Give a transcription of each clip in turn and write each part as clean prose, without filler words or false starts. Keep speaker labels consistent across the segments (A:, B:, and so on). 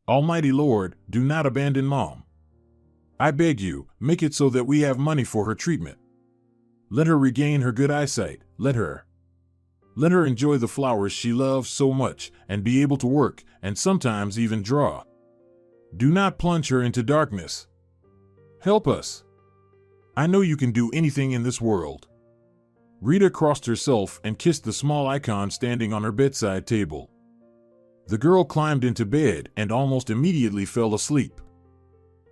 A: Almighty Lord, do not abandon Mom. I beg you, make it so that we have money for her treatment. Let her regain her good eyesight. Let her enjoy the flowers she loves so much and be able to work and sometimes even draw. Do not plunge her into darkness. Help us. I know you can do anything in this world. Rita crossed herself and kissed the small icon standing on her bedside table. The girl climbed into bed and almost immediately fell asleep.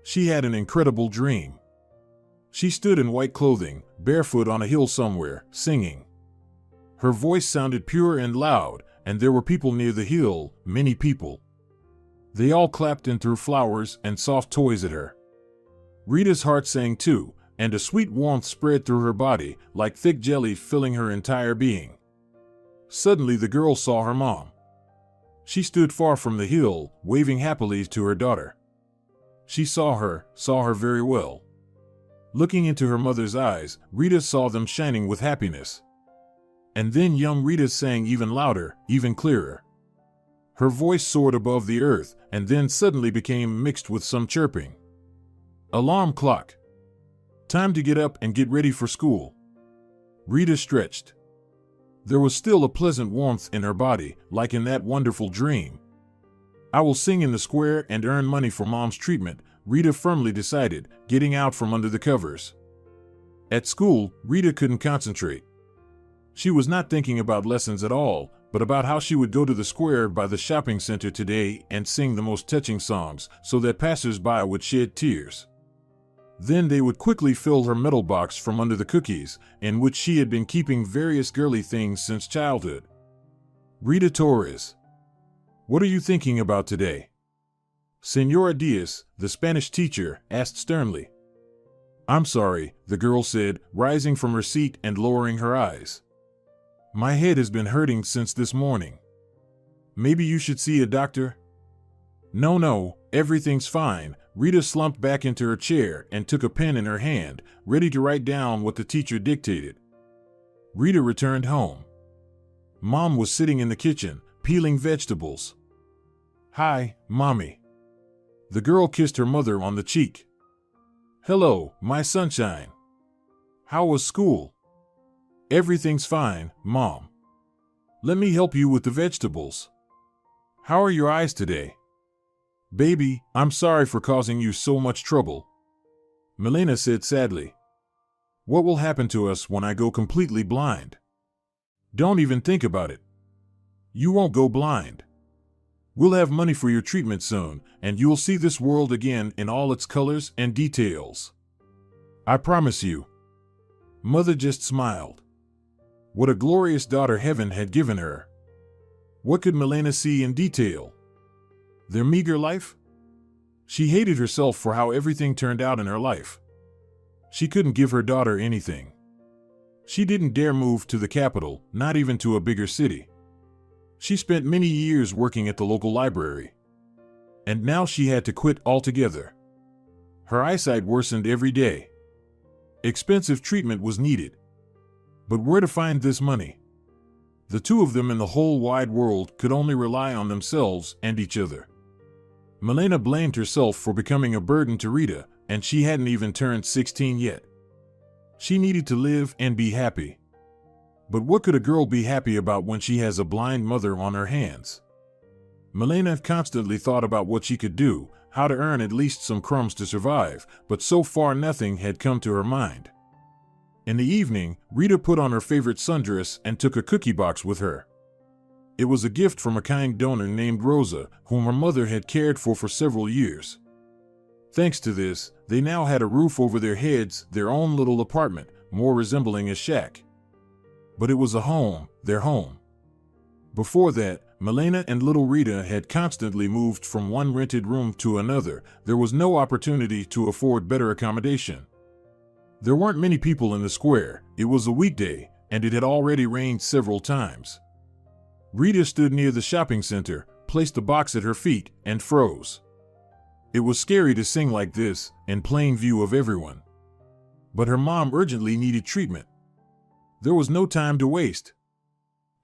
A: She had an incredible dream. She stood in white clothing, barefoot on a hill somewhere, singing. Her voice sounded pure and loud, and there were people near the hill, many people. They all clapped and threw flowers and soft toys at her. Rita's heart sang too, and a sweet warmth spread through her body, like thick jelly filling her entire being. Suddenly the girl saw her mom. She stood far from the hill, waving happily to her daughter. She saw her very well. Looking into her mother's eyes, Rita saw them shining with happiness. And then young Rita sang even louder, even clearer. Her voice soared above the earth, and then suddenly became mixed with some chirping. Alarm clock. Time to get up and get ready for school. Rita stretched. There was still a pleasant warmth in her body, like in that wonderful dream. I will sing in the square and earn money for Mom's treatment, Rita firmly decided, getting out from under the covers. At school, Rita couldn't concentrate. She was not thinking about lessons at all, but about how she would go to the square by the shopping center today and sing the most touching songs so that passers-by would shed tears. Then they would quickly fill her metal box from under the cookies, in which she had been keeping various girly things since childhood. Rita Torres. What are you thinking about today? Señora Diaz, the Spanish teacher, asked sternly. I'm sorry, the girl said, rising from her seat and lowering her eyes. My head has been hurting since this morning. Maybe you should see a doctor? No, everything's fine. Rita slumped back into her chair and took a pen in her hand, ready to write down what the teacher dictated. Rita returned home. Mom was sitting in the kitchen, peeling vegetables. Hi, Mommy. The girl kissed her mother on the cheek. Hello, my sunshine. How was school? Everything's fine, Mom. Let me help you with the vegetables. How are your eyes today? Baby, I'm sorry for causing you so much trouble. Milena said sadly. What will happen to us when I go completely blind? Don't even think about it. You won't go blind. We'll have money for your treatment soon, and you'll see this world again in all its colors and details. I promise you. Mother just smiled. What a glorious daughter heaven had given her. What could Milena see in detail? Their meager life? She hated herself for how everything turned out in her life. She couldn't give her daughter anything. She didn't dare move to the capital, not even to a bigger city. She spent many years working at the local library. And now she had to quit altogether. Her eyesight worsened every day. Expensive treatment was needed. But where to find this money? The two of them in the whole wide world could only rely on themselves and each other. Milena blamed herself for becoming a burden to Rita, and she hadn't even turned 16 yet. She needed to live and be happy. But what could a girl be happy about when she has a blind mother on her hands? Milena constantly thought about what she could do, how to earn at least some crumbs to survive, but so far nothing had come to her mind. In the evening, Rita put on her favorite sundress and took a cookie box with her. It was a gift from a kind donor named Rosa, whom her mother had cared for several years. Thanks to this, they now had a roof over their heads, their own little apartment, more resembling a shack. But it was a home, their home. Before that, Milena and little Rita had constantly moved from one rented room to another. There was no opportunity to afford better accommodation. There weren't many people in the square. It was a weekday, and it had already rained several times. Rita stood near the shopping center, placed the box at her feet, and froze. It was scary to sing like this, in plain view of everyone. But her mom urgently needed treatment. There was no time to waste.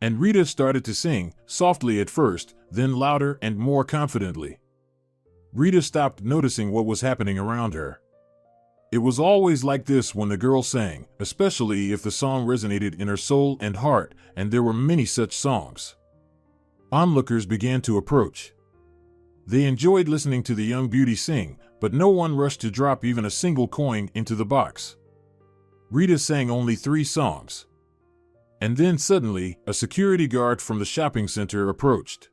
A: And Rita started to sing, softly at first, then louder and more confidently. Rita stopped noticing what was happening around her. It was always like this when the girl sang, especially if the song resonated in her soul and heart, and there were many such songs. Onlookers began to approach. They enjoyed listening to the young beauty sing, but no one rushed to drop even a single coin into the box. Rita sang only 3 songs. And then suddenly, a security guard from the shopping center approached.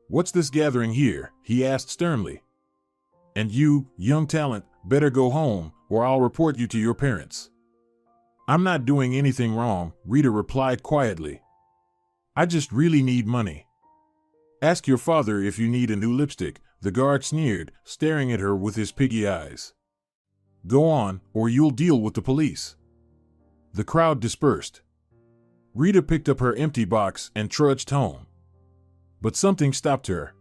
A: "What's this gathering here?" he asked sternly. "And you, young talent, better go home, or I'll report you to your parents." "I'm not doing anything wrong," Rita replied quietly. "I just really need money." "Ask your father if you need a new lipstick," the guard sneered, staring at her with his piggy eyes. "Go on, or you'll deal with the police." The crowd dispersed. Rita picked up her empty box and trudged home. But something stopped her.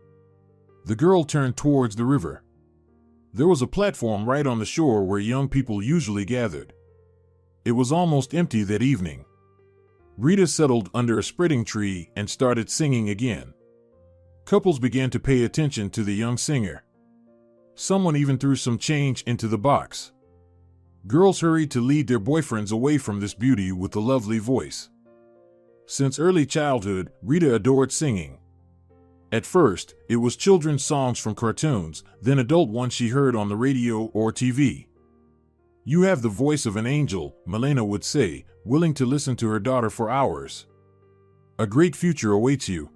A: The girl turned towards the river. There was a platform right on the shore where young people usually gathered. It was almost empty that evening. Rita settled under a spreading tree and started singing again. Couples began to pay attention to the young singer. Someone even threw some change into the box. Girls hurried to lead their boyfriends away from this beauty with the lovely voice. Since early childhood, Rita adored singing. At first, it was children's songs from cartoons, then adult ones she heard on the radio or TV. "You have the voice of an angel," Milena would say, willing to listen to her daughter for hours. "A great future awaits you."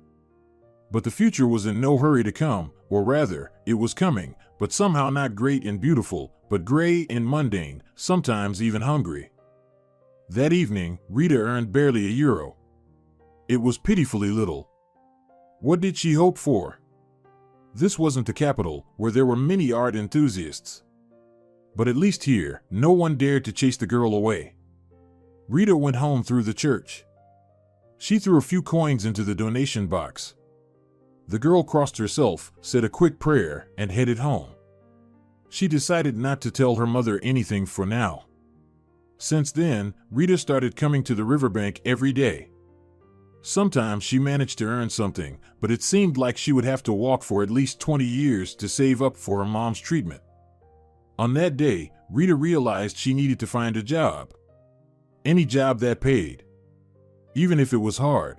A: But the future was in no hurry to come, or rather, it was coming, but somehow not great and beautiful, but gray and mundane, sometimes even hungry. That evening, Rita earned barely €1. It was pitifully little. What did she hope for? This wasn't the capital, where there were many art enthusiasts. But at least here, no one dared to chase the girl away. Rita went home through the church. She threw a few coins into the donation box. The girl crossed herself, said a quick prayer, and headed home. She decided not to tell her mother anything for now. Since then, Rita started coming to the riverbank every day. Sometimes she managed to earn something, but it seemed like she would have to walk for at least 20 years to save up for her mom's treatment. On that day, Rita realized she needed to find a job. Any job that paid. Even if it was hard.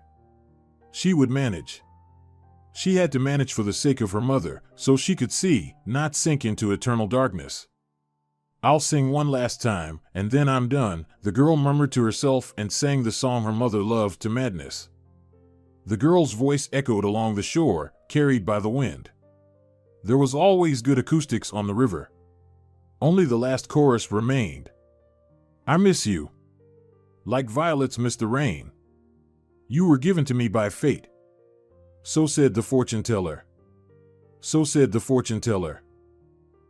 A: She would manage. She had to manage for the sake of her mother, so she could see, not sink into eternal darkness. "I'll sing one last time, and then I'm done," the girl murmured to herself and sang the song her mother loved to madness. The girl's voice echoed along the shore, carried by the wind. There was always good acoustics on the river. Only the last chorus remained. "I miss you. Like violets miss the rain. You were given to me by fate. So said the fortune teller. So said the fortune teller."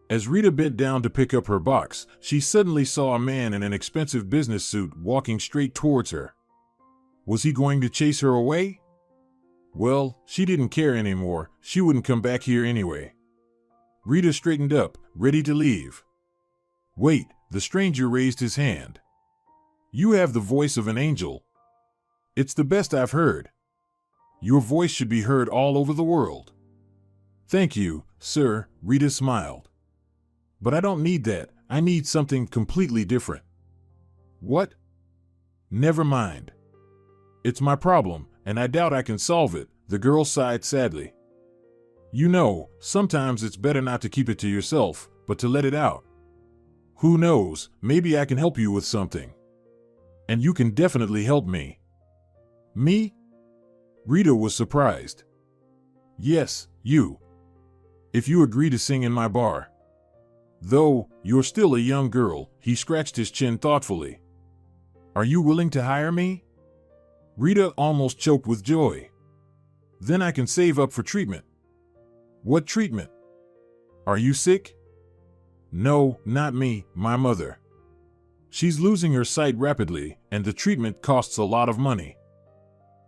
A: As Rita bent down to pick up her box, she suddenly saw a man in an expensive business suit walking straight towards her. Was he going to chase her away? Well, she didn't care anymore. She wouldn't come back here anyway. Rita straightened up, ready to leave. "Wait," the stranger raised his hand. "You have the voice of an angel. It's the best I've heard. Your voice should be heard all over the world." "Thank you, sir," Rita smiled. "But I don't need that. I need something completely different." "What?" "Never mind. It's my problem, and I doubt I can solve it," the girl sighed sadly. "You know, sometimes it's better not to keep it to yourself, but to let it out. Who knows, maybe I can help you with something. And you can definitely help me." "Me?" Rita was surprised. "Yes, you. If you agree to sing in my bar. Though, you're still a young girl," he scratched his chin thoughtfully. "Are you willing to hire me?" Rita almost choked with joy. "Then I can save up for treatment." "What treatment? Are you sick?" "No, not me, my mother. She's losing her sight rapidly, and the treatment costs a lot of money.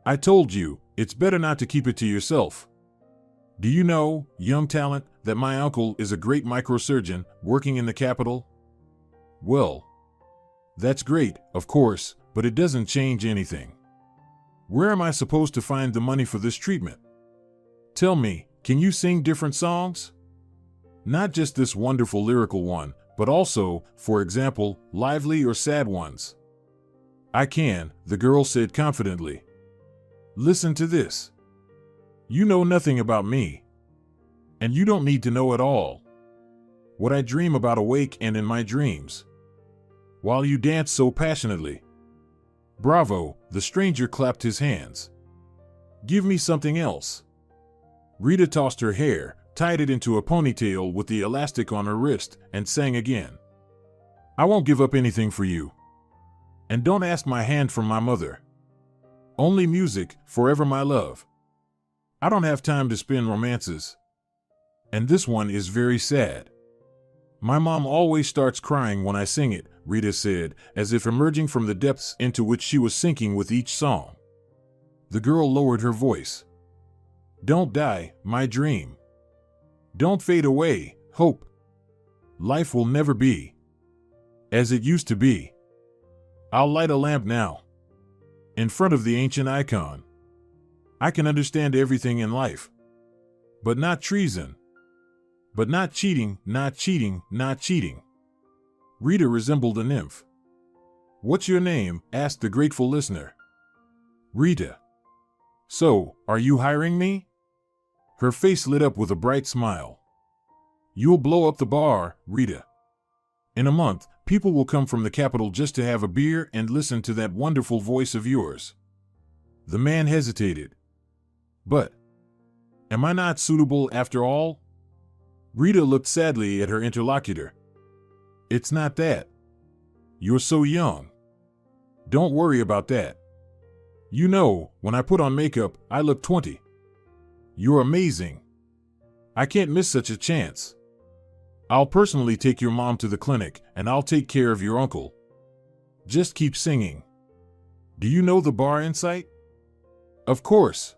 A: I told you, it's better not to keep it to yourself. Do you know, young talent, that my uncle is a great microsurgeon working in the capital?" "Well, that's great, of course, but it doesn't change anything. Where am I supposed to find the money for this treatment? Tell me, can you sing different songs?" Not just this wonderful lyrical one, but also, for example, lively or sad ones. I can, the girl said confidently. Listen to this. You know nothing about me. And you don't need to know at all. What I dream about awake and in my dreams. While you dance so passionately. Bravo, the stranger clapped his hands. Give me something else. Rita tossed her hair, tied it into a ponytail with the elastic on her wrist, and sang again. I won't give up anything for you. And don't ask my hand from my mother. Only music, forever my love. I don't have time to spin romances. And this one is very sad. My mom always starts crying when I sing it, Rita said, as if emerging from the depths into which she was sinking with each song. The girl lowered her voice. Don't die, my dream. Don't fade away, hope. Life will never be as it used to be. I'll light a lamp now, in front of the ancient icon. I can understand everything in life, but not treason. But not cheating, not cheating, not cheating. Rita resembled a nymph. What's your name? Asked the grateful listener. Rita. So, are you hiring me? Her face lit up with a bright smile. You'll blow up the bar, Rita. In a month, people will come from the capital just to have a beer and listen to that wonderful voice of yours. The man hesitated. But, am I not suitable after all? Rita looked sadly at her interlocutor. It's not that. You're so young. Don't worry about that. You know, when I put on makeup, I look 20. You're amazing. I can't miss such a chance. I'll personally take your mom to the clinic, and I'll take care of your uncle. Just keep singing. Do you know the bar in sight? Of course.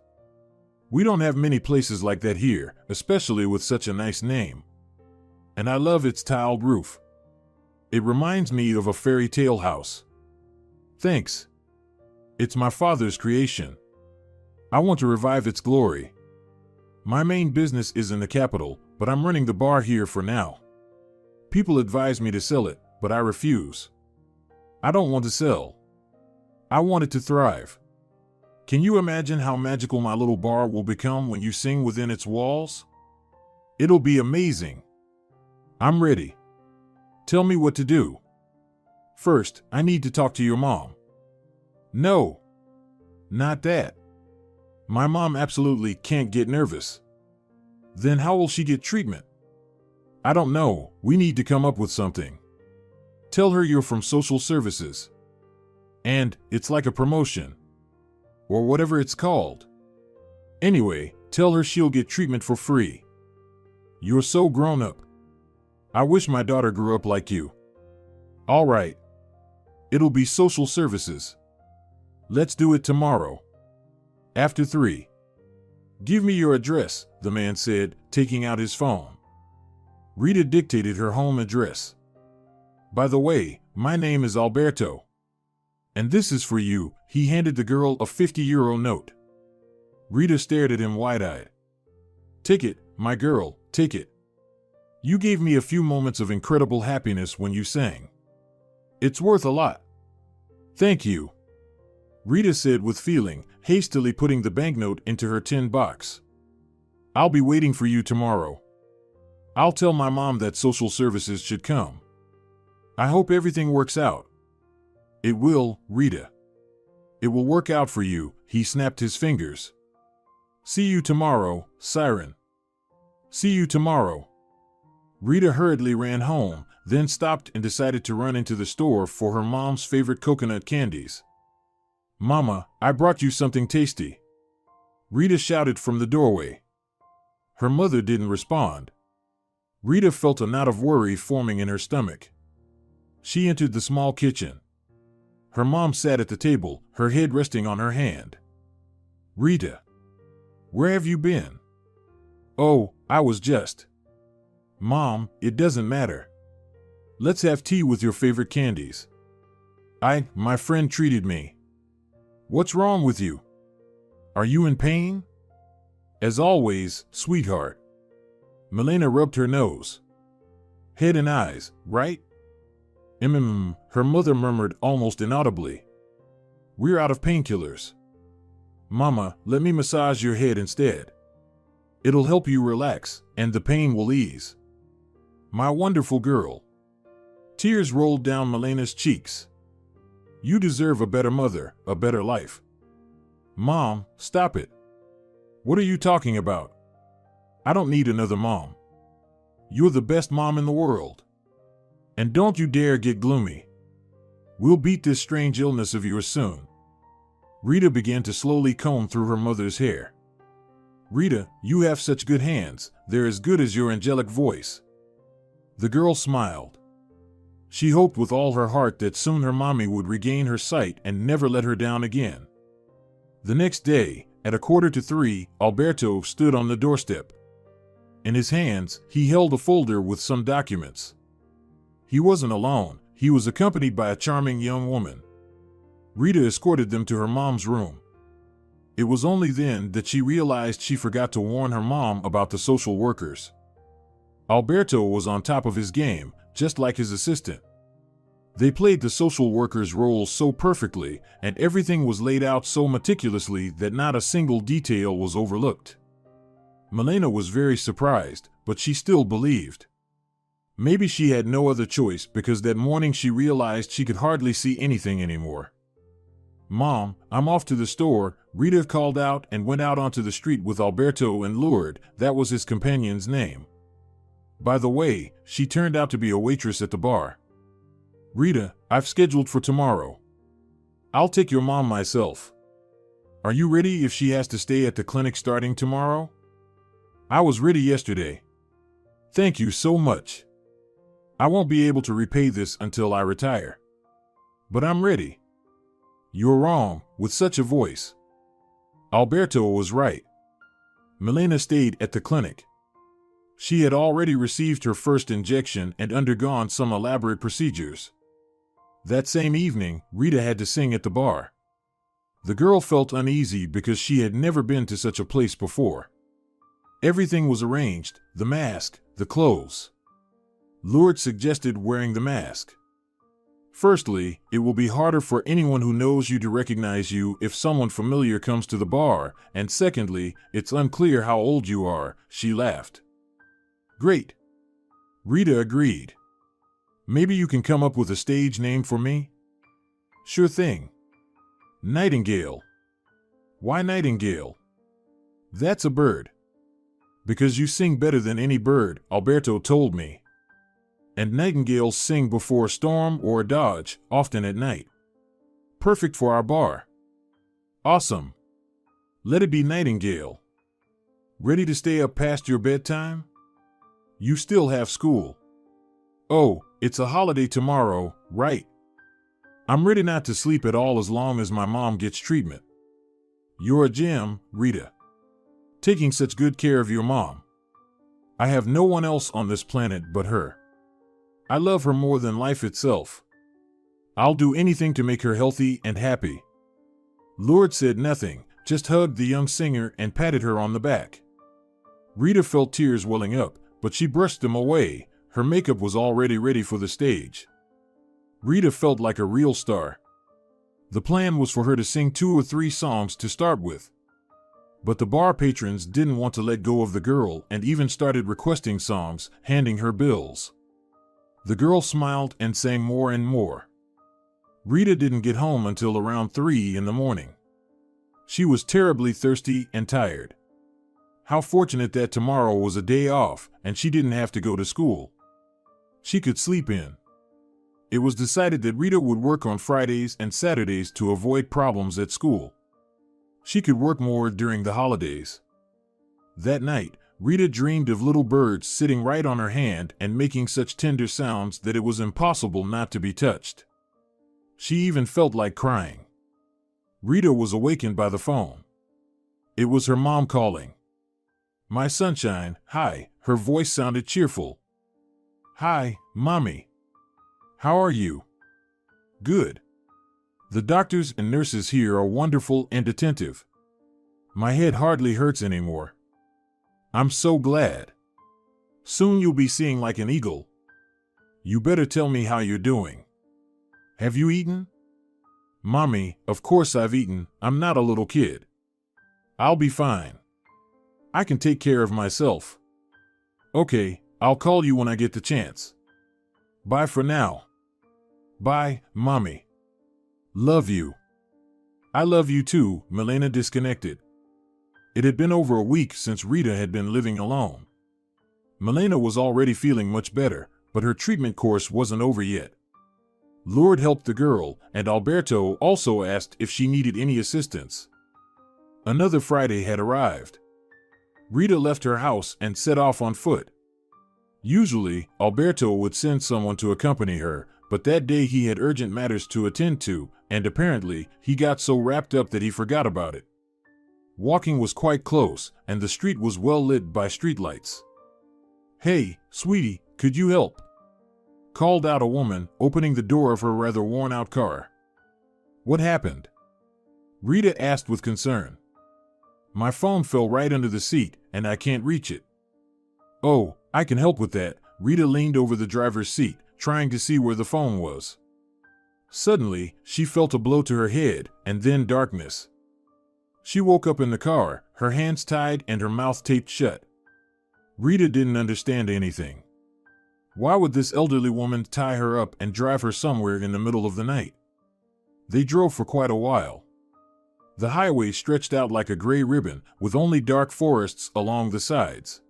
A: We don't have many places like that here, especially with such a nice name. And I love its tiled roof. It reminds me of a fairy tale house. Thanks. It's my father's creation. I want to revive its glory. My main business is in the capital, but I'm running the bar here for now. People advise me to sell it, but I refuse. I don't want to sell. I want it to thrive. Can you imagine how magical my little bar will become when you sing within its walls? It'll be amazing. I'm ready. Tell me what to do. First, I need to talk to your mom. No. Not that. My mom absolutely can't get nervous. Then how will she get treatment? I don't know. We need to come up with something. Tell her you're from social services. And it's like a promotion. Or whatever it's called. Anyway, tell her she'll get treatment for free. You're so grown up. I wish my daughter grew up like you. All right. It'll be social services. Let's do it tomorrow. After 3. Give me your address, the man said, taking out his phone. Rita dictated her home address. By the way, my name is Alberto. And this is for you. He handed the girl a 50-euro note. Rita stared at him wide-eyed. Take it, my girl, take it. You gave me a few moments of incredible happiness when you sang. It's worth a lot. Thank you, Rita said with feeling, hastily putting the banknote into her tin box. I'll be waiting for you tomorrow. I'll tell my mom that social services should come. I hope everything works out. It will, Rita. It will work out for you, he snapped his fingers. See you tomorrow, Siren. See you tomorrow. Rita hurriedly ran home, then stopped and decided to run into the store for her mom's favorite coconut candies. Mama, I brought you something tasty. Rita shouted from the doorway. Her mother didn't respond. Rita felt a knot of worry forming in her stomach. She entered the small kitchen. Her mom sat at the table, her head resting on her hand. Rita, where have you been? Oh, I was just. Mom, it doesn't matter. Let's have tea with your favorite candies. My friend treated me. What's wrong with you? Are you in pain? As always, sweetheart. Milena rubbed her nose. Head and eyes, right? Her mother murmured almost inaudibly. We're out of painkillers. Mama, let me massage your head instead. It'll help you relax, and the pain will ease. My wonderful girl. Tears rolled down Milena's cheeks. You deserve a better mother, a better life. Mom, stop it. What are you talking about? I don't need another mom. You're the best mom in the world. And don't you dare get gloomy. We'll beat this strange illness of yours soon. Rita began to slowly comb through her mother's hair. Rita, you have such good hands, they're as good as your angelic voice. The girl smiled. She hoped with all her heart that soon her mommy would regain her sight and never let her down again. The next day, at 2:45, Alberto stood on the doorstep. In his hands, he held a folder with some documents. He wasn't alone, he was accompanied by a charming young woman. Rita escorted them to her mom's room. It was only then that she realized she forgot to warn her mom about the social workers. Alberto was on top of his game, just like his assistant. They played the social worker's role so perfectly, and everything was laid out so meticulously that not a single detail was overlooked. Milena was very surprised, but she still believed. Maybe she had no other choice because that morning she realized she could hardly see anything anymore. Mom, I'm off to the store, Rita called out and went out onto the street with Alberto and Lourdes, that was his companion's name. By the way, she turned out to be a waitress at the bar. Rita, I've scheduled for tomorrow. I'll take your mom myself. Are you ready if she has to stay at the clinic starting tomorrow? I was ready yesterday. Thank you so much. I won't be able to repay this until I retire. But I'm ready. You're wrong, with such a voice. Alberto was right. Milena stayed at the clinic. She had already received her first injection and undergone some elaborate procedures. That same evening, Rita had to sing at the bar. The girl felt uneasy because she had never been to such a place before. Everything was arranged, the mask, the clothes. Lourdes suggested wearing the mask. Firstly, it will be harder for anyone who knows you to recognize you if someone familiar comes to the bar, and secondly, it's unclear how old you are, she laughed. Great. Rita agreed. Maybe you can come up with a stage name for me? Sure thing. Nightingale. Why Nightingale? That's a bird. Because you sing better than any bird, Alberto told me. And nightingales sing before a storm or a dodge, often at night. Perfect for our bar. Awesome. Let it be Nightingale. Ready to stay up past your bedtime? You still have school. Oh, it's a holiday tomorrow, right? I'm ready not to sleep at all as long as my mom gets treatment. You're a gem, Rita. Taking such good care of your mom. I have no one else on this planet but her. I love her more than life itself. I'll do anything to make her healthy and happy. Lourdes said nothing, just hugged the young singer and patted her on the back. Rita felt tears welling up, but she brushed them away. Her makeup was already ready for the stage. Rita felt like a real star. The plan was for her to sing 2 or 3 songs to start with. But the bar patrons didn't want to let go of the girl and even started requesting songs, handing her bills. The girl smiled and sang more and more. Rita didn't get home until around 3 in the morning. She was terribly thirsty and tired. How fortunate that tomorrow was a day off and she didn't have to go to school. She could sleep in. It was decided that Rita would work on Fridays and Saturdays to avoid problems at school. She could work more during the holidays. That night, Rita dreamed of little birds sitting right on her hand and making such tender sounds that it was impossible not to be touched. She even felt like crying. Rita was awakened by the phone. It was her mom calling. My sunshine, hi, her voice sounded cheerful. Hi, Mommy. How are you? Good. The doctors and nurses here are wonderful and attentive. My head hardly hurts anymore. I'm so glad. Soon you'll be seeing like an eagle. You better tell me how you're doing. Have you eaten? Mommy, of course I've eaten. I'm not a little kid. I'll be fine. I can take care of myself. Okay, I'll call you when I get the chance. Bye for now. Bye, Mommy. Love you. I love you too. Milena disconnected. It had been over a week since Rita had been living alone. Milena was already feeling much better, but her treatment course wasn't over yet. Lourdes helped the girl, and Alberto also asked if she needed any assistance. Another Friday had arrived. Rita left her house and set off on foot. Usually, Alberto would send someone to accompany her, but that day he had urgent matters to attend to, and apparently, he got so wrapped up that he forgot about it. Walking was quite close, and the street was well lit by streetlights. "Hey, sweetie, could you help?" called out a woman, opening the door of her rather worn-out car. "What happened?" Rita asked with concern. "My phone fell right under the seat, and I can't reach it." "Oh, I can help with that." Rita leaned over the driver's seat, trying to see where the phone was. Suddenly, she felt a blow to her head, and then darkness. She woke up in the car, her hands tied and her mouth taped shut. Rita didn't understand anything. Why would this elderly woman tie her up and drive her somewhere in the middle of the night? They drove for quite a while. The highway stretched out like a gray ribbon, with only dark forests along the sides.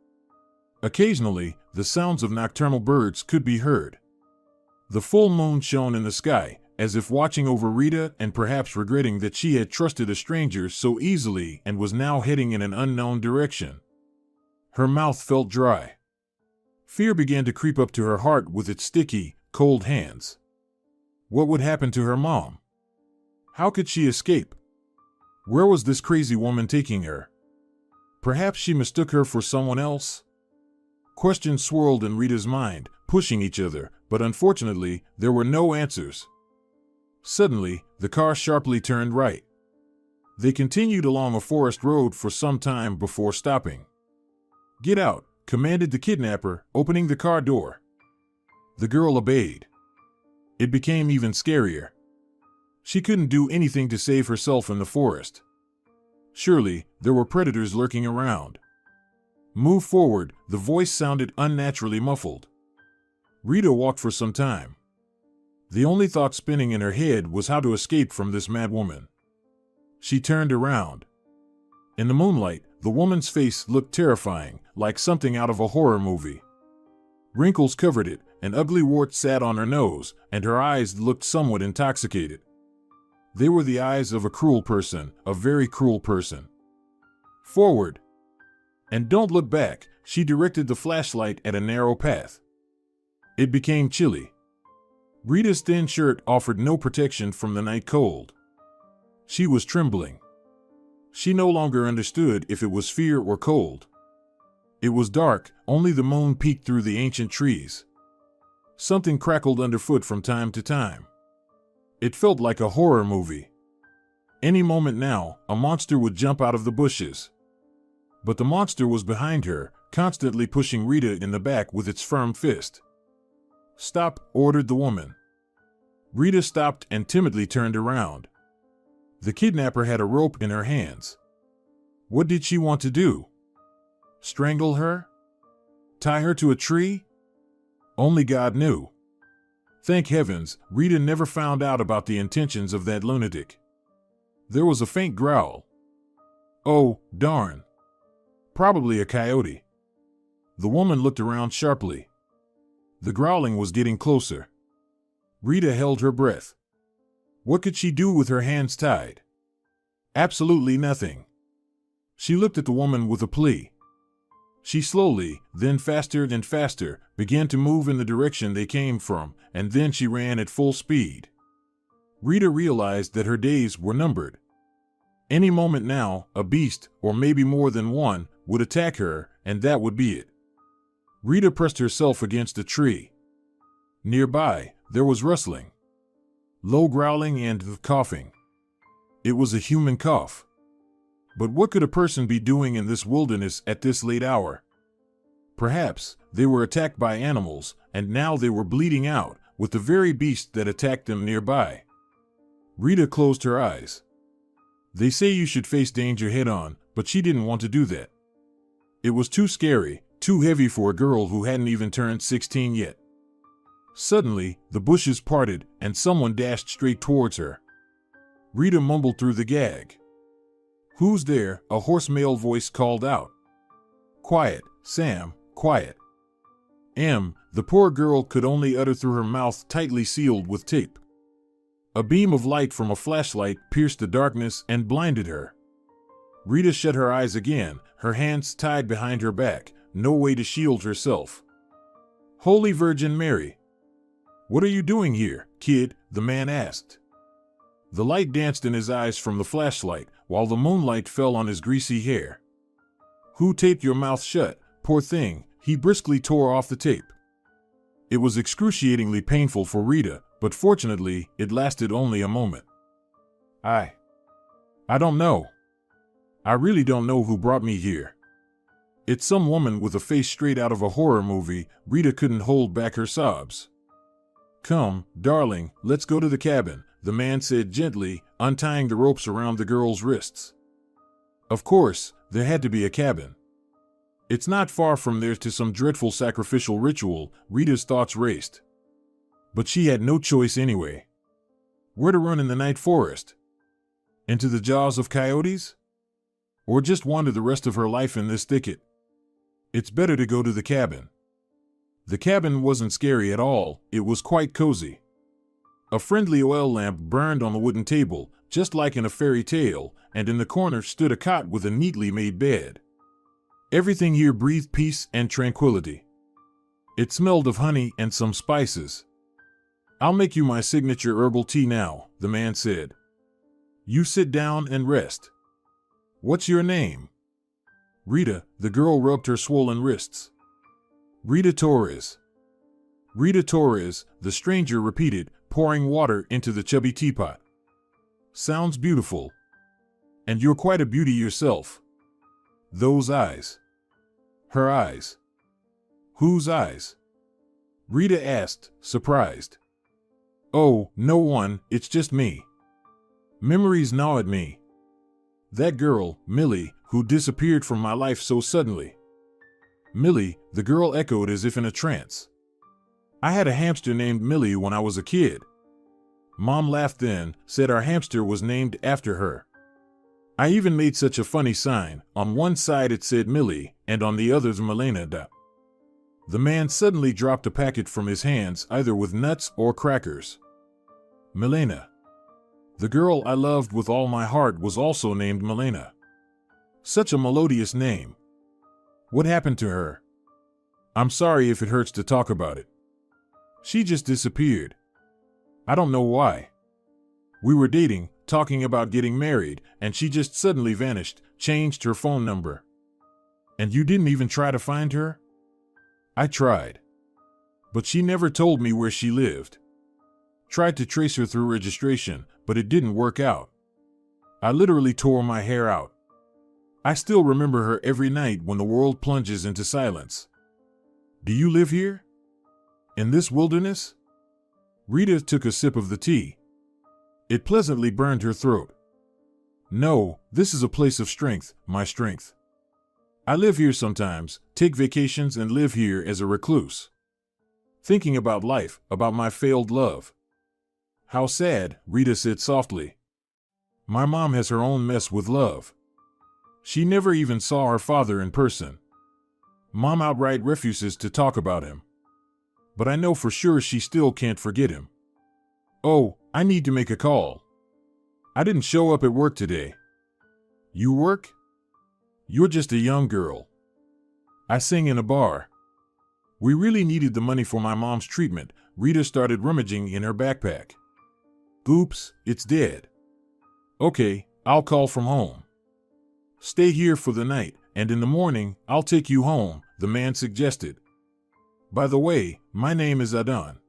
A: Occasionally, the sounds of nocturnal birds could be heard. The full moon shone in the sky, as if watching over Rita and perhaps regretting that she had trusted a stranger so easily and was now heading in an unknown direction. Her mouth felt dry. Fear began to creep up to her heart with its sticky, cold hands. What would happen to her mom? How could she escape? Where was this crazy woman taking her? Perhaps she mistook her for someone else? Questions swirled in Rita's mind, pushing each other, but unfortunately, there were no answers. Suddenly, the car sharply turned right. They continued along a forest road for some time before stopping. "Get out," commanded the kidnapper, opening the car door. The girl obeyed. It became even scarier. She couldn't do anything to save herself in the forest. Surely, there were predators lurking around. "Move forward," the voice sounded unnaturally muffled. Rita walked for some time. The only thought spinning in her head was how to escape from this mad woman. She turned around. In the moonlight, the woman's face looked terrifying, like something out of a horror movie. Wrinkles covered it, an ugly wart sat on her nose, and her eyes looked somewhat intoxicated. They were the eyes of a cruel person, a very cruel person. "Forward! And don't look back," she directed the flashlight at a narrow path. It became chilly. Rita's thin shirt offered no protection from the night cold. She was trembling. She no longer understood if it was fear or cold. It was dark, only the moon peeked through the ancient trees. Something crackled underfoot from time to time. It felt like a horror movie. Any moment now, a monster would jump out of the bushes. But the monster was behind her, constantly pushing Rita in the back with its firm fist. "Stop," ordered the woman. Rita stopped and timidly turned around. The kidnapper had a rope in her hands. What did she want to do? Strangle her? Tie her to a tree? Only God knew. Thank heavens, Rita never found out about the intentions of that lunatic. There was a faint growl. Oh, darn. Probably a coyote. The woman looked around sharply. The growling was getting closer. Rita held her breath. What could she do with her hands tied? Absolutely nothing. She looked at the woman with a plea. She slowly, then faster and faster, began to move in the direction they came from, and then she ran at full speed. Rita realized that her days were numbered. Any moment now, a beast, or maybe more than one, would attack her, and that would be it. Rita pressed herself against a tree. Nearby, there was rustling. Low growling and coughing. It was a human cough. But what could a person be doing in this wilderness at this late hour? Perhaps they were attacked by animals, and now they were bleeding out, with the very beast that attacked them nearby. Rita closed her eyes. They say you should face danger head-on, but she didn't want to do that. It was too scary, too heavy for a girl who hadn't even turned 16 yet. Suddenly, the bushes parted, and someone dashed straight towards her. Rita mumbled through the gag. "Who's there?" a hoarse male voice called out. "Quiet, Sam, quiet." The poor girl could only utter through her mouth tightly sealed with tape. A beam of light from a flashlight pierced the darkness and blinded her. Rita shut her eyes again, her hands tied behind her back, no way to shield herself. "Holy Virgin Mary! What are you doing here, kid?" the man asked. The light danced in his eyes from the flashlight, while the moonlight fell on his greasy hair. "Who taped your mouth shut, poor thing?" He briskly tore off the tape. It was excruciatingly painful for Rita, but fortunately, it lasted only a moment. I don't know. I really don't know who brought me here. It's some woman with a face straight out of a horror movie." Rita couldn't hold back her sobs. "Come, darling, let's go to the cabin," the man said gently, untying the ropes around the girl's wrists. Of course, there had to be a cabin. It's not far from there to some dreadful sacrificial ritual, Rita's thoughts raced. But she had no choice anyway. Where to run in the night forest? Into the jaws of coyotes? Or just wander the rest of her life in this thicket? It's better to go to the cabin. The cabin wasn't scary at all, it was quite cozy. A friendly oil lamp burned on the wooden table, just like in a fairy tale, and in the corner stood a cot with a neatly made bed. Everything here breathed peace and tranquility. It smelled of honey and some spices. "I'll make you my signature herbal tea now," the man said. "You sit down and rest. What's your name?" "Rita," the girl rubbed her swollen wrists. "Rita Torres." "Rita Torres," the stranger repeated, pouring water into the chubby teapot. "Sounds beautiful. And you're quite a beauty yourself. Those eyes." Her eyes. "Whose eyes?" Rita asked, surprised. "Oh, no one, it's just me. Memories gnaw at me. That girl, Millie, who disappeared from my life so suddenly." "Millie," the girl echoed as if in a trance. "I had a hamster named Millie when I was a kid." Mom laughed then, said our hamster was named after her. I even made such a funny sign. On one side it said Millie, and on the other millionaire. The man suddenly dropped a packet from his hands, either with nuts or crackers. Milena. The girl I loved with all my heart was also named Milena. Such a melodious name. What happened to her? I'm sorry if it hurts to talk about it. She just disappeared. I don't know why. We were dating, talking about getting married, and she just suddenly vanished, changed her phone number. And you didn't even try to find her? I tried. But she never told me where she lived. Tried to trace her through registration, but it didn't work out. I literally tore my hair out. I still remember her every night when the world plunges into silence. Do you live here? In this wilderness? Rita took a sip of the tea. It pleasantly burned her throat. No, this is a place of strength, my strength. I live here sometimes, take vacations and live here as a recluse. Thinking about life, about my failed love. How sad, Rita said softly. My mom has her own mess with love. She never even saw her father in person. Mom outright refuses to talk about him. But I know for sure she still can't forget him. Oh, I need to make a call. I didn't show up at work today. You work? You're just a young girl. I sing in a bar. We really needed the money for my mom's treatment. Rita started rummaging in her backpack. Oops, it's dead. Okay, I'll call from home. Stay here for the night, and in the morning, I'll take you home, the man suggested. By the way, my name is Adon.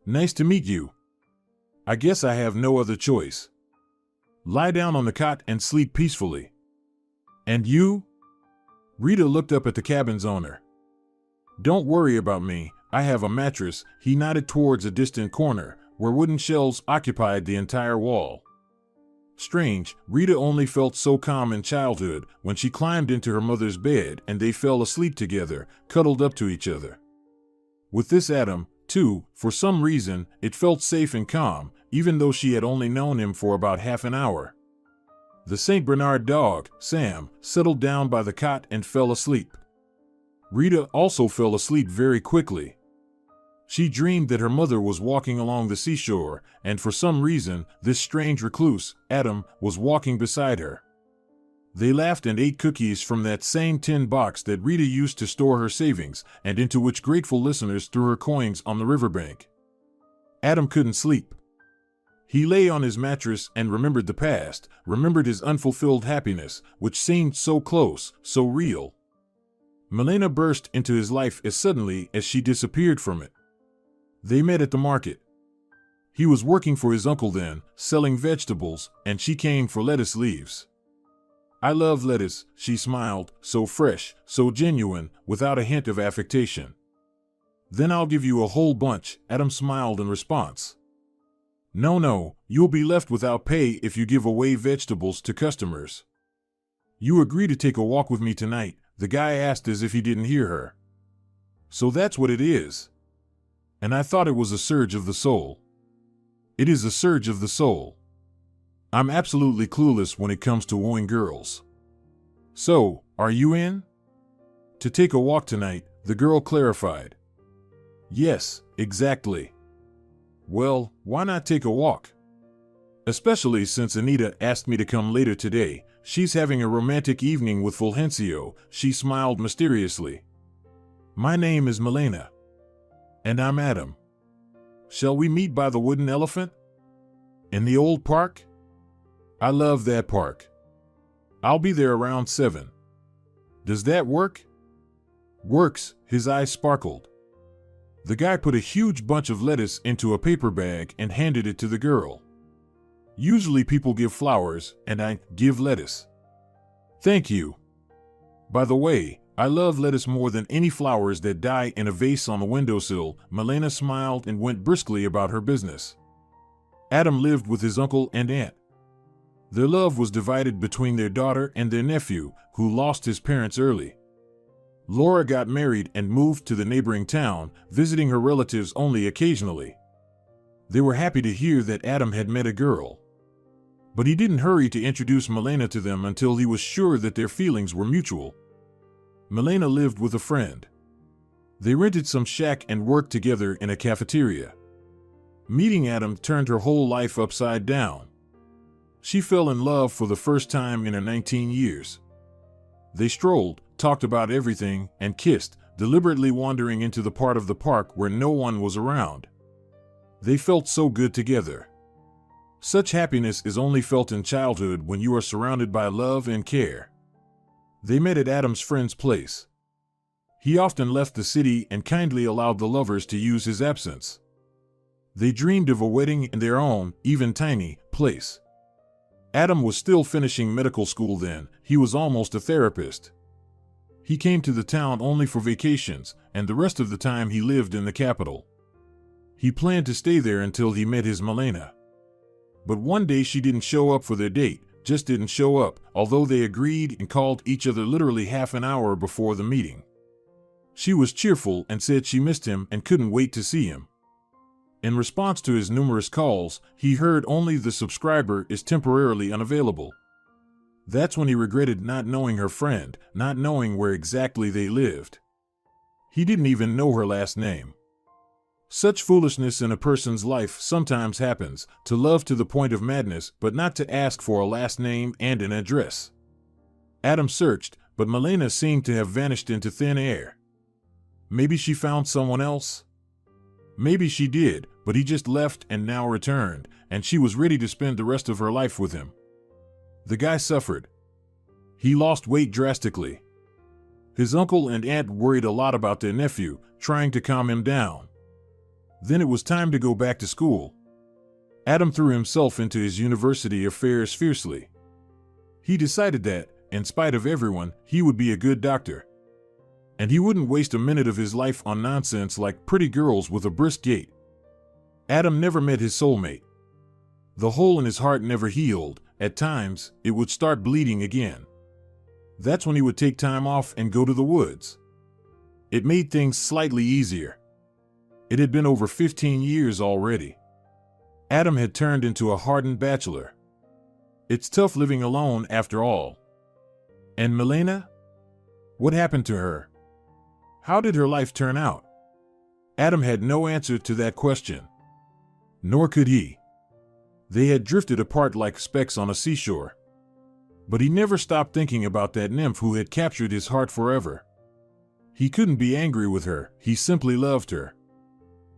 A: Nice to meet you. I guess I have no other choice. Lie down on the cot and sleep peacefully. And you? Rita looked up at the cabin's owner. Don't worry about me, I have a mattress. He nodded towards a distant corner, where wooden shelves occupied the entire wall. Strange, Rita only felt so calm in childhood when she climbed into her mother's bed and they fell asleep together, cuddled up to each other. With this Adam, too, for some reason, it felt safe and calm, even though she had only known him for about half an hour. The St. Bernard dog, Sam, settled down by the cot and fell asleep. Rita also fell asleep very quickly. She dreamed that her mother was walking along the seashore, and for some reason, this strange recluse, Adam, was walking beside her. They laughed and ate cookies from that same tin box that Rita used to store her savings, and into which grateful listeners threw her coins on the riverbank. Adam couldn't sleep. He lay on his mattress and remembered the past, remembered his unfulfilled happiness, which seemed so close, so real. Milena burst into his life as suddenly as she disappeared from it. They met at the market. He was working for his uncle then, selling vegetables, and she came for lettuce leaves. I love lettuce, she smiled, so fresh, so genuine, without a hint of affectation. Then I'll give you a whole bunch, Adam smiled in response. No, you'll be left without pay if you give away vegetables to customers. You agree to take a walk with me tonight, the guy asked as if he didn't hear her. So that's what it is. And I thought it was a surge of the soul. It is a surge of the soul. I'm absolutely clueless when it comes to wooing girls. So, are you in? To take a walk tonight, the girl clarified. Yes, exactly. Well, why not take a walk? Especially since Anita asked me to come later today. She's having a romantic evening with Fulgencio, she smiled mysteriously. My name is Milena. And I'm Adam. Shall we meet by the wooden elephant? In the old park? I love that park. I'll be there around 7. Does that work? Works, his eyes sparkled. The guy put a huge bunch of lettuce into a paper bag and handed it to the girl. Usually people give flowers, and I give lettuce. Thank you. By the way, I love lettuce more than any flowers that die in a vase on the windowsill. Milena smiled and went briskly about her business. Adam lived with his uncle and aunt. Their love was divided between their daughter and their nephew, who lost his parents early. Laura got married and moved to the neighboring town, visiting her relatives only occasionally. They were happy to hear that Adam had met a girl. But he didn't hurry to introduce Milena to them until he was sure that their feelings were mutual. Milena lived with a friend. They rented some shack and worked together in a cafeteria. Meeting Adam turned her whole life upside down. She fell in love for the first time in her 19 years. They strolled, talked about everything, and kissed, deliberately wandering into the part of the park where no one was around. They felt so good together. Such happiness is only felt in childhood when you are surrounded by love and care. They met at Adam's friend's place. He often left the city and kindly allowed the lovers to use his absence. They dreamed of a wedding in their own, even tiny, place. Adam was still finishing medical school then. He was almost a therapist. He came to the town only for vacations, and the rest of the time he lived in the capital. He planned to stay there until he met his Milena. But one day she didn't show up for their date, just didn't show up, although they agreed and called each other literally half an hour before the meeting. She was cheerful and said she missed him and couldn't wait to see him. In response to his numerous calls, he heard only the subscriber is temporarily unavailable. That's when he regretted not knowing her friend, not knowing where exactly they lived. He didn't even know her last name. Such foolishness in a person's life sometimes happens, to love to the point of madness, but not to ask for a last name and an address. Adam searched, but Milena seemed to have vanished into thin air. Maybe she found someone else? Maybe she did, but he just left and now returned, and she was ready to spend the rest of her life with him. The guy suffered. He lost weight drastically. His uncle and aunt worried a lot about their nephew, trying to calm him down. Then it was time to go back to school. Adam threw himself into his university affairs fiercely. He decided that, in spite of everyone, he would be a good doctor. And he wouldn't waste a minute of his life on nonsense like pretty girls with a brisk gait. Adam never met his soulmate. The hole in his heart never healed. At times, it would start bleeding again. That's when he would take time off and go to the woods. It made things slightly easier. It had been over 15 years already. Adam had turned into a hardened bachelor. It's tough living alone after all. And Milena? What happened to her? How did her life turn out? Adam had no answer to that question. Nor could he. They had drifted apart like specks on a seashore. But he never stopped thinking about that nymph who had captured his heart forever. He couldn't be angry with her, he simply loved her.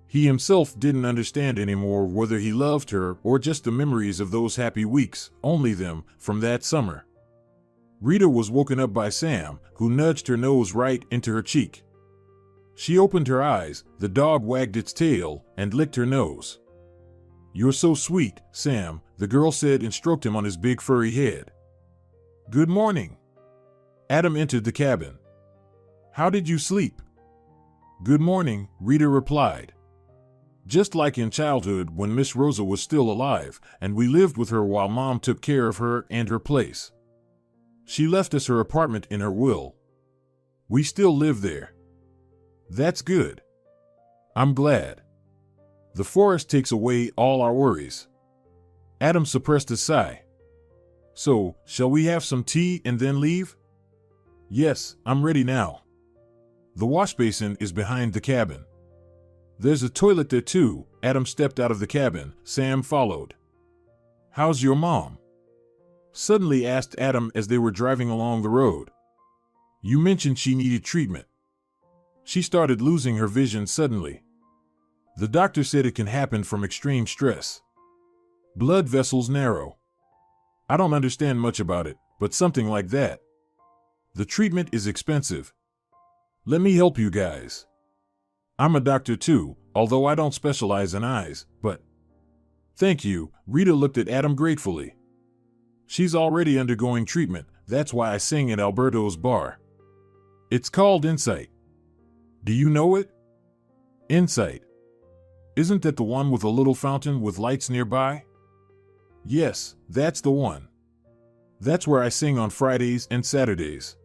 A: He himself didn't understand anymore whether he loved her or just the memories of those happy weeks, only them, from that summer. Rita was woken up by Sam, who nudged her nose right into her cheek. She opened her eyes, the dog wagged its tail, and licked her nose. "You're so sweet, Sam," the girl said and stroked him on his big furry head. "Good morning." Adam entered the cabin. "How did you sleep?" "Good morning," Rita replied. "Just like in childhood when Miss Rosa was still alive, and we lived with her while Mom took care of her and her place. She left us her apartment in her will. We still live there." "That's good. I'm glad. The forest takes away all our worries." Adam suppressed a sigh. "So, shall we have some tea and then leave?" "Yes, I'm ready now. The wash basin is behind the cabin. There's a toilet there too." Adam stepped out of the cabin. Sam followed. "How's your mom?" suddenly asked Adam as they were driving along the road. "You mentioned she needed treatment." "She started losing her vision suddenly. The doctor said it can happen from extreme stress. Blood vessels narrow. I don't understand much about it, but something like that. The treatment is expensive. Let me help you guys. I'm a doctor too, although I don't specialize in eyes, but..." "Thank you," Rita looked at Adam gratefully. "She's already undergoing treatment, that's why I sing at Alberto's bar. It's called Insight. Do you know it?" "Insight. Isn't that the one with a little fountain with lights nearby?" "Yes, that's the one. That's where I sing on Fridays and Saturdays."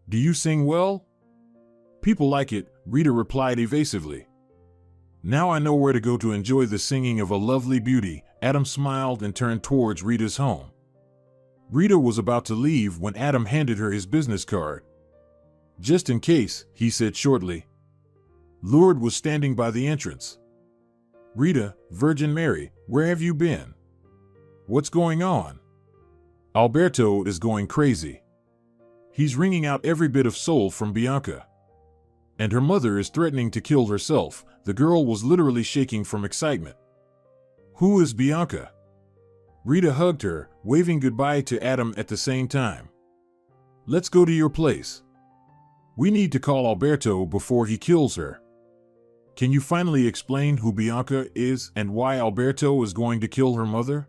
A: "Do you sing well?" "People like it," Rita replied evasively. "Now I know where to go to enjoy the singing of a lovely beauty." Adam smiled and turned towards Rita's home. Rita was about to leave when Adam handed her his business card. "Just in case," he said shortly. Lourdes was standing by the entrance. "Rita, Virgin Mary, where have you been? What's going on?" "Alberto is going crazy. He's wringing out every bit of soul from Bianca. And her mother is threatening to kill herself." The girl was literally shaking from excitement. "Who is Bianca?" Rita hugged her, waving goodbye to Adam at the same time. "Let's go to your place. We need to call Alberto before he kills her. Can you finally explain who Bianca is and why Alberto is going to kill her mother?"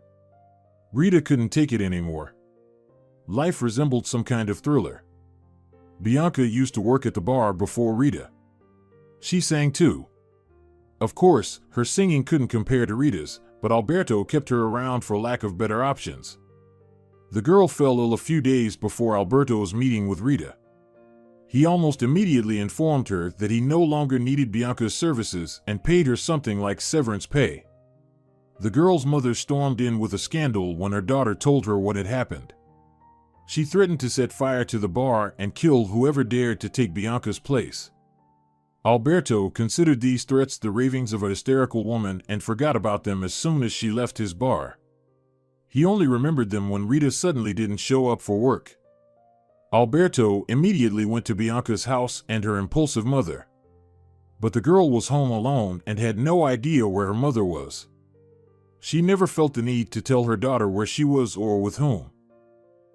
A: Rita couldn't take it anymore. Life resembled some kind of thriller. Bianca used to work at the bar before Rita. She sang too. Of course, her singing couldn't compare to Rita's, but Alberto kept her around for lack of better options. The girl fell ill a few days before Alberto's meeting with Rita. He almost immediately informed her that he no longer needed Bianca's services and paid her something like severance pay. The girl's mother stormed in with a scandal when her daughter told her what had happened. She threatened to set fire to the bar and kill whoever dared to take Bianca's place. Alberto considered these threats the ravings of a hysterical woman and forgot about them as soon as she left his bar. He only remembered them when Rita suddenly didn't show up for work. Alberto immediately went to Bianca's house and her impulsive mother. But the girl was home alone and had no idea where her mother was. She never felt the need to tell her daughter where she was or with whom.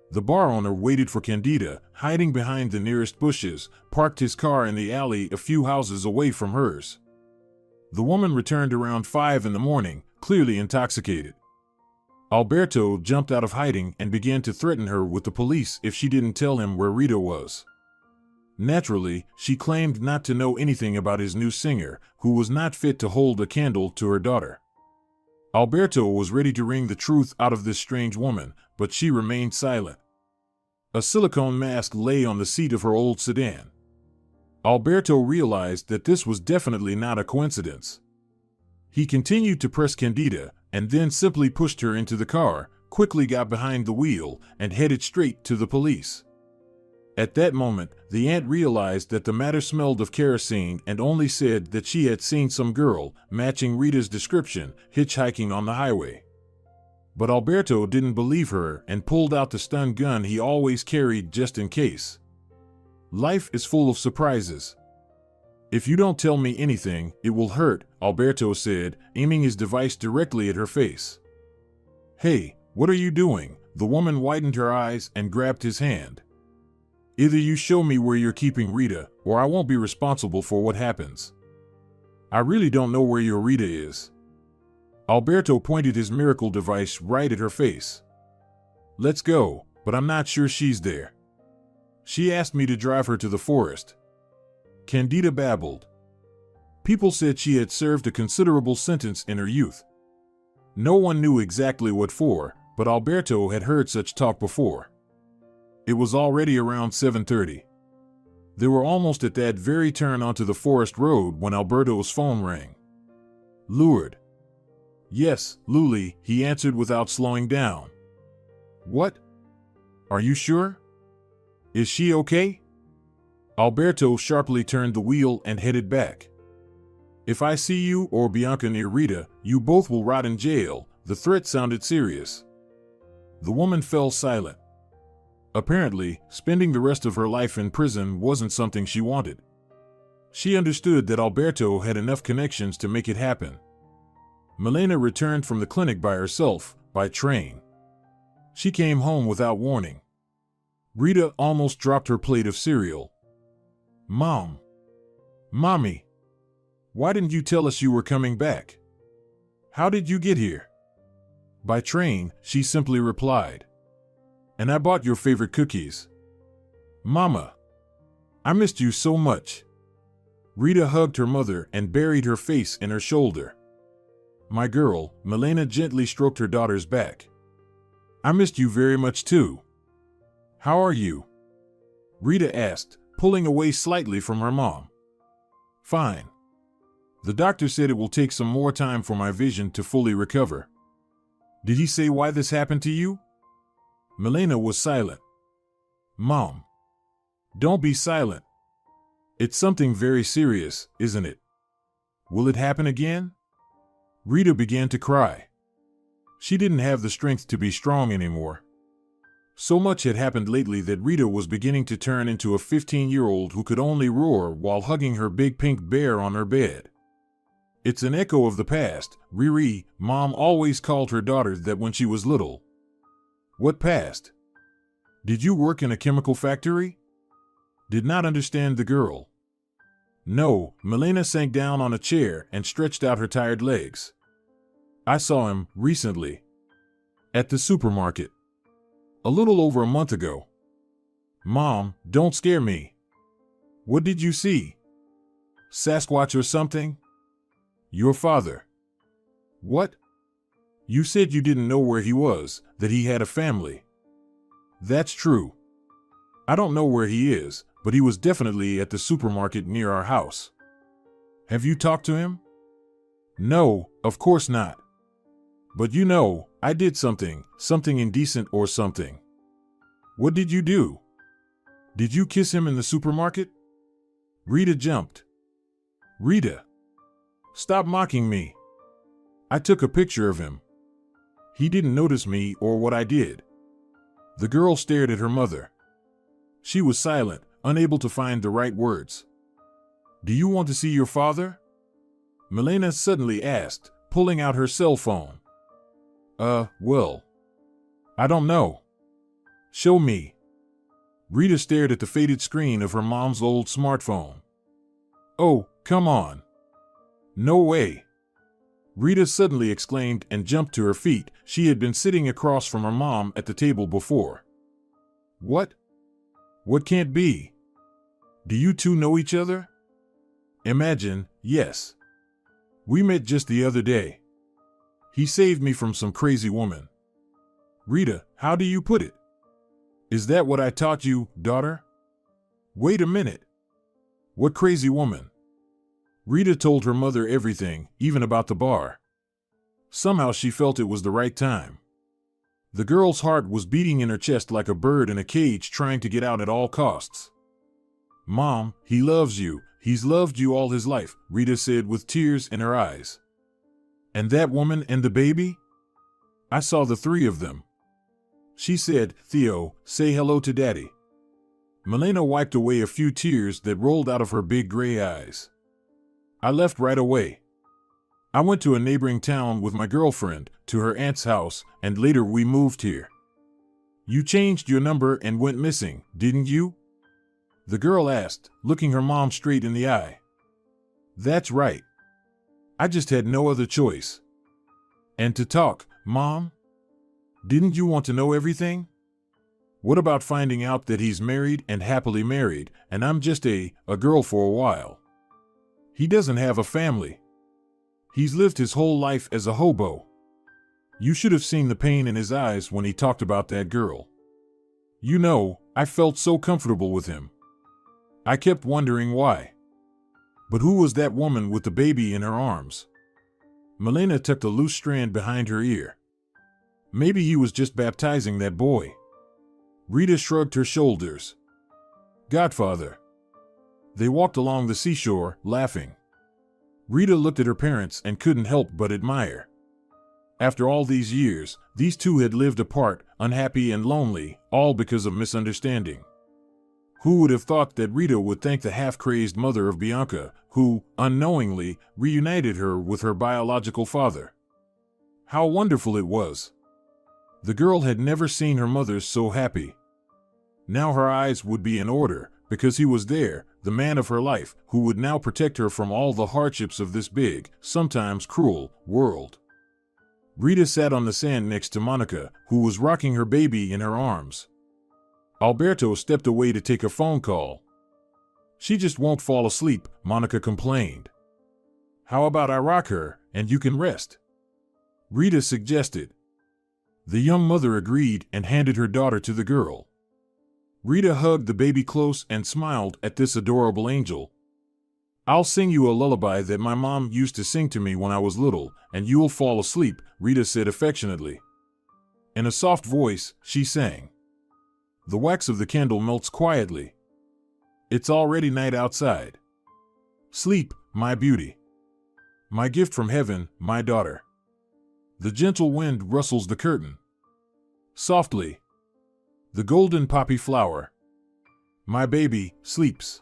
A: The bar owner waited for Candida, hiding behind the nearest bushes, parked his car in the alley a few houses away from hers. The woman returned around 5 in the morning, clearly intoxicated. Alberto jumped out of hiding and began to threaten her with the police if she didn't tell him where Rita was. Naturally, she claimed not to know anything about his new singer, who was not fit to hold a candle to her daughter. Alberto was ready to wring the truth out of this strange woman, but she remained silent. A silicone mask lay on the seat of her old sedan. Alberto realized that this was definitely not a coincidence. He continued to press Candida, and then simply pushed her into the car, quickly got behind the wheel, and headed straight to the police. At that moment, the aunt realized that the matter smelled of kerosene and only said that she had seen some girl, matching Rita's description, hitchhiking on the highway. But Alberto didn't believe her and pulled out the stun gun he always carried just in case. Life is full of surprises. If you don't tell me anything, it will hurt, Alberto said, aiming his device directly at her face. Hey, what are you doing? The woman widened her eyes and grabbed his hand. Either you show me where you're keeping Rita, or I won't be responsible for what happens. I really don't know where your Rita is. Alberto pointed his miracle device right at her face. Let's go, but I'm not sure she's there. She asked me to drive her to the forest. Candida babbled. People said she had served a considerable sentence in her youth. No one knew exactly what for, but Alberto had heard such talk before. It was already around 7:30. They were almost at that very turn onto the forest road when Alberto's phone rang. Lured. Yes, Luli, he answered without slowing down. What? Are you sure? Is she okay? Alberto sharply turned the wheel and headed back. If I see you or Bianca near Rita, you both will rot in jail. The threat sounded serious. The woman fell silent. Apparently, spending the rest of her life in prison wasn't something she wanted. She understood that Alberto had enough connections to make it happen. Milena returned from the clinic by herself, by train. She came home without warning. Rita almost dropped her plate of cereal. Mom. Mommy. Why didn't you tell us you were coming back? How did you get here? By train, she simply replied. And I bought your favorite cookies. Mama. I missed you so much. Rita hugged her mother and buried her face in her shoulder. My girl, Milena gently stroked her daughter's back. I missed you very much too. How are you? Rita asked, pulling away slightly from her mom. Fine. The doctor said it will take some more time for my vision to fully recover. Did he say why this happened to you? Milena was silent. Mom. Don't be silent. It's something very serious, isn't it? Will it happen again? Rita began to cry. She didn't have the strength to be strong anymore. So much had happened lately that Rita was beginning to turn into a 15-year-old who could only roar while hugging her big pink bear on her bed. It's an echo of the past, Riri, Mom always called her daughter that when she was little. What past? Did you work in a chemical factory? Did not understand the girl. No, Milena sank down on a chair and stretched out her tired legs. I saw him, recently. At the supermarket. A little over a month ago. Mom, don't scare me. What did you see? Sasquatch or something? Your father. What? You said you didn't know where he was, that he had a family. That's true. I don't know where he is, but he was definitely at the supermarket near our house. Have you talked to him? No, of course not. But you know, I did something indecent or something. What did you do? Did you kiss him in the supermarket? Rita jumped. Rita. Stop mocking me. I took a picture of him. He didn't notice me or what I did. The girl stared at her mother. She was silent, unable to find the right words. Do you want to see your father? Milena suddenly asked, pulling out her cell phone. Well. I don't know. Show me. Rita stared at the faded screen of her mom's old smartphone. Oh, come on. No way. Rita suddenly exclaimed and jumped to her feet. She had been sitting across from her mom at the table before. What? What can't be? Do you two know each other? Imagine, yes. We met just the other day. He saved me from some crazy woman. Rita, how do you put it? Is that what I taught you, daughter? Wait a minute. What crazy woman? Rita told her mother everything, even about the bar. Somehow she felt it was the right time. The girl's heart was beating in her chest like a bird in a cage trying to get out at all costs. Mom, he loves you. He's loved you all his life, Rita said with tears in her eyes. And that woman and the baby? I saw the three of them. She said, Theo, say hello to Daddy. Milena wiped away a few tears that rolled out of her big gray eyes. I left right away. I went to a neighboring town with my girlfriend, to her aunt's house, and later we moved here. You changed your number and went missing, didn't you? The girl asked, looking her mom straight in the eye. That's right. I just had no other choice. And to talk, Mom? Didn't you want to know everything? What about finding out that he's married and happily married, and I'm just a girl for a while? He doesn't have a family. He's lived his whole life as a hobo. You should have seen the pain in his eyes when he talked about that girl. You know, I felt so comfortable with him. I kept wondering why. But who was that woman with the baby in her arms? Milena tucked a loose strand behind her ear. Maybe he was just baptizing that boy. Rita shrugged her shoulders. Godfather. They walked along the seashore, laughing. Rita looked at her parents and couldn't help but admire. After all these years, these two had lived apart, unhappy and lonely, all because of misunderstanding. Who would have thought that Rita would thank the half-crazed mother of Bianca, who, unknowingly, reunited her with her biological father? How wonderful it was! The girl had never seen her mother so happy. Now her eyes would be in order, because he was there, the man of her life, who would now protect her from all the hardships of this big, sometimes cruel, world. Rita sat on the sand next to Monica, who was rocking her baby in her arms. Alberto stepped away to take a phone call. She just won't fall asleep, Monica complained. How about I rock her, and you can rest? Rita suggested. The young mother agreed and handed her daughter to the girl. Rita hugged the baby close and smiled at this adorable angel. I'll sing you a lullaby that my mom used to sing to me when I was little, and you'll fall asleep, Rita said affectionately. In a soft voice, she sang. The wax of the candle melts quietly. It's already night outside. Sleep, my beauty. My gift from heaven, my daughter. The gentle wind rustles the curtain. Softly. The golden poppy flower. My baby sleeps.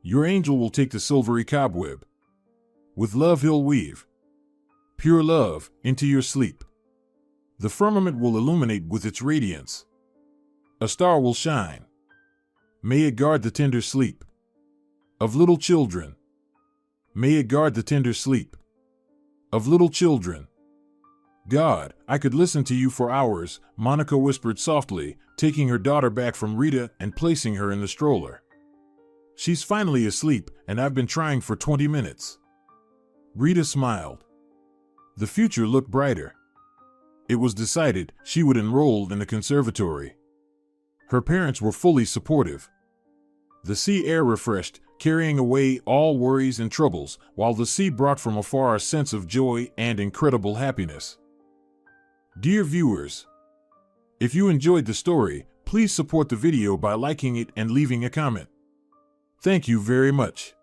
A: Your angel will take the silvery cobweb. With love he'll weave. Pure love into your sleep. The firmament will illuminate with its radiance. A star will shine. May it guard the tender sleep of little children. May it guard the tender sleep of little children. God, I could listen to you for hours, Monica whispered softly, taking her daughter back from Rita and placing her in the stroller. She's finally asleep, and I've been trying for 20 minutes. Rita smiled. The future looked brighter. It was decided she would enroll in the conservatory. Her parents were fully supportive. The sea air refreshed, carrying away all worries and troubles, while the sea brought from afar a sense of joy and incredible happiness. Dear viewers, if you enjoyed the story, please support the video by liking it and leaving a comment. Thank you very much.